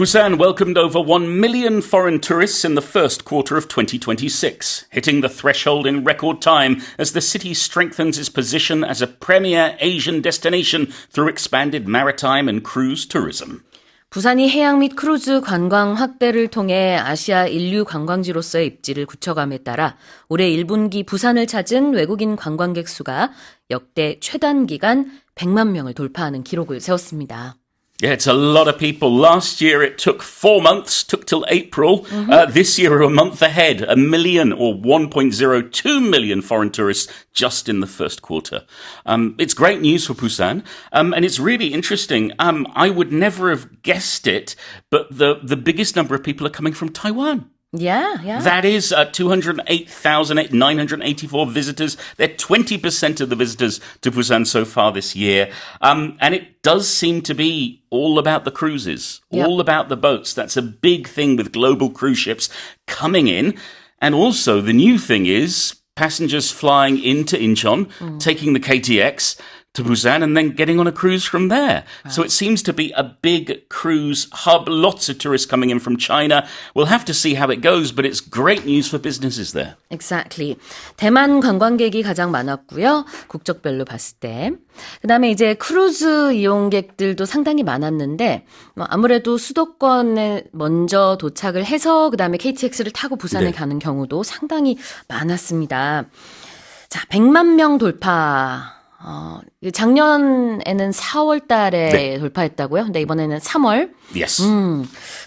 Busan welcomed over 1 million foreign tourists in the first quarter of 2026, hitting the threshold in record time as the city strengthens its position as a premier Asian destination through expanded maritime and cruise tourism. 부산이 해양 및 크루즈 관광 확대를 통해 아시아 인류 관광지로서의 입지를 굳혀감에 따라 올해 1분기 부산을 찾은 외국인 관광객 수가 역대 최단기간 100만 명을 돌파하는 기록을 세웠습니다. Yeah, it's a lot of people. Last year it took 4 months, took till April. This year we're a month ahead, 1 million or 1.02 million foreign tourists just in the first quarter. It's great news for Busan, and it's really interesting. I would never have guessed it, but the biggest number of people are coming from Taiwan. Yeah. That is 208,984 visitors. They're 20% of the visitors to Busan so far this year. And it does seem to be all about the cruises, all about the boats. That's a big thing with global cruise ships coming in. And also the new thing is passengers flying into Incheon, taking the KTX to Busan and then getting on a cruise from there. Wow. So it seems to be a big cruise hub. Lots of tourists coming in from China. We'll have to see how it goes, but it's great news for businesses there. Exactly. 대만 관광객이 가장 많았고요. 국적별로 봤을 때. 그다음에 이제 크루즈 이용객들도 상당히 많았는데 아무래도 수도권에 먼저 도착을 해서 그다음에 KTX를 타고 부산에 가는 경우도 상당히 많았습니다. 자, 100만 명 돌파. 작년에는 4월 달에 돌파했다고요? 근데 이번에는 3월. Yes.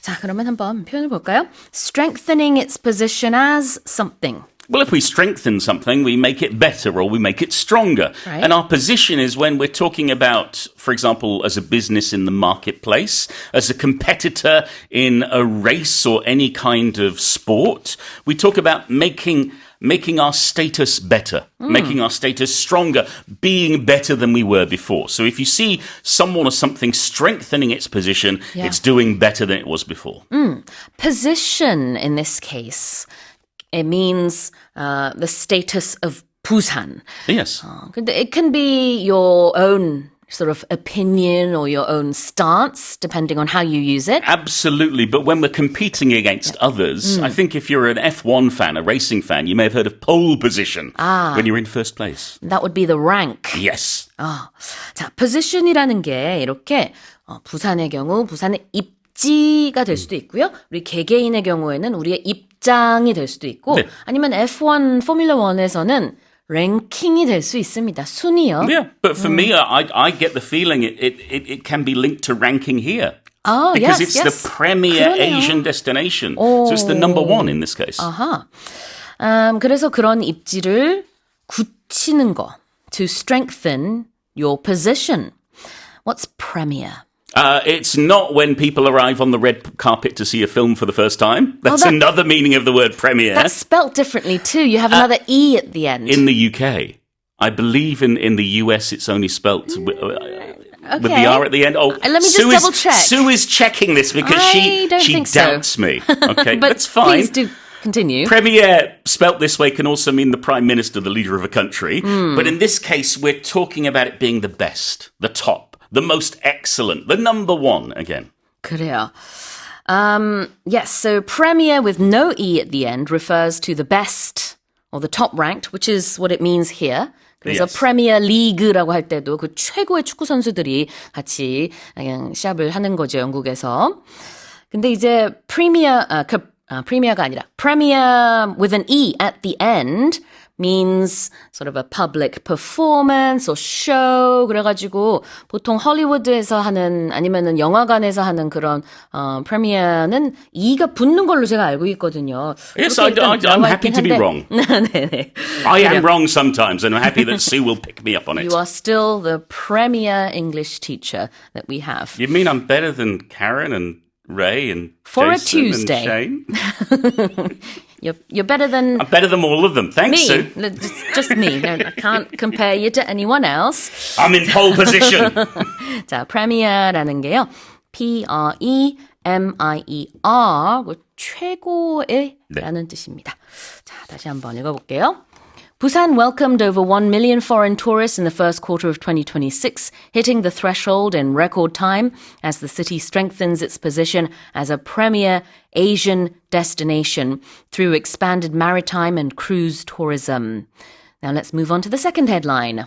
자, 그러면 한번 표현을 볼까요? Strengthening its position as something. Well, if we strengthen something, we make it better or we make it stronger. Right. And our position is when we're talking about, for example, as a business in the marketplace, as a competitor in a race or any kind of sport, we talk about making our status better, making our status stronger, being better than we were before. So if you see someone or something strengthening its position, it's doing better than it was before. Position in this case, it means the status of Busan. Yes. It can be your own sort of opinion or your own stance, depending on how you use it. Absolutely. But when we're competing against others, I think if you're an F1 fan, a racing fan, you may have heard of pole position when you're in first place. That would be the rank. Yes. 자, position이라는 게 이렇게 부산의 경우 부산의 입지가 될 수도 있고요. 우리 개개인의 경우에는 우리의 입장이 될 수도 있고 아니면 F1 포뮬러 1에서는 랭킹이 될 수 있습니다. 순위요. Yeah, but for me, I get the feeling it can be linked to ranking here. Because it's the premier 그러네요. Asian destination. So it's the number one in this case. 그래서 그런 입지를 굳히는 거. To strengthen your position. What's premier? It's not when people arrive on the red carpet to see a film for the first time. That's another meaning of the word premiere. That's spelt differently too. You have another E at the end. In the UK. I believe in the US it's only spelt with the R at the end. Let me just double check. Sue is checking this because she doubts me. Okay, but that's fine. Please do continue. Premier, spelt this way, can also mean the Prime Minister, the leader of a country. But in this case, we're talking about it being the best, the top. The most excellent, the number one again. 그래요. Yes, so premier with no E at the end refers to the best or the top ranked, which is what it means here. 그래서 프리미어 리그라고 할 때도 그 최고의 축구 선수들이 같이 그냥 시합을 하는 거죠, 영국에서. 근데 이제 프리미어가 아니라 premier with an E at the end means sort of a public performance or show. 그래가지고 보통 헐리우드에서 하는 아니면은 영화관에서 하는 그런 프리미어는 E가 붙는 걸로 제가 알고 있거든요. Yes, I'm happy to be wrong. 네네. I am wrong sometimes, and I'm happy that Sue will pick me up on it. You are still the premier English teacher that we have. You mean I'm better than Karen and Ray and For Jason a Tuesday. and Shane? You're better than... I'm better than all of them. Thanks, me. Sue. Just me. No, I can't compare you to anyone else. I'm in pole position. 자, premier라는 게요. P-R-E-M-I-E-R 최고의 라는 뜻입니다. 자, 다시 한번 읽어볼게요. Busan welcomed over 1 million foreign tourists in the first quarter of 2026, hitting the threshold in record time as the city strengthens its position as a premier Asian destination through expanded maritime and cruise tourism. Now let's move on to the second headline.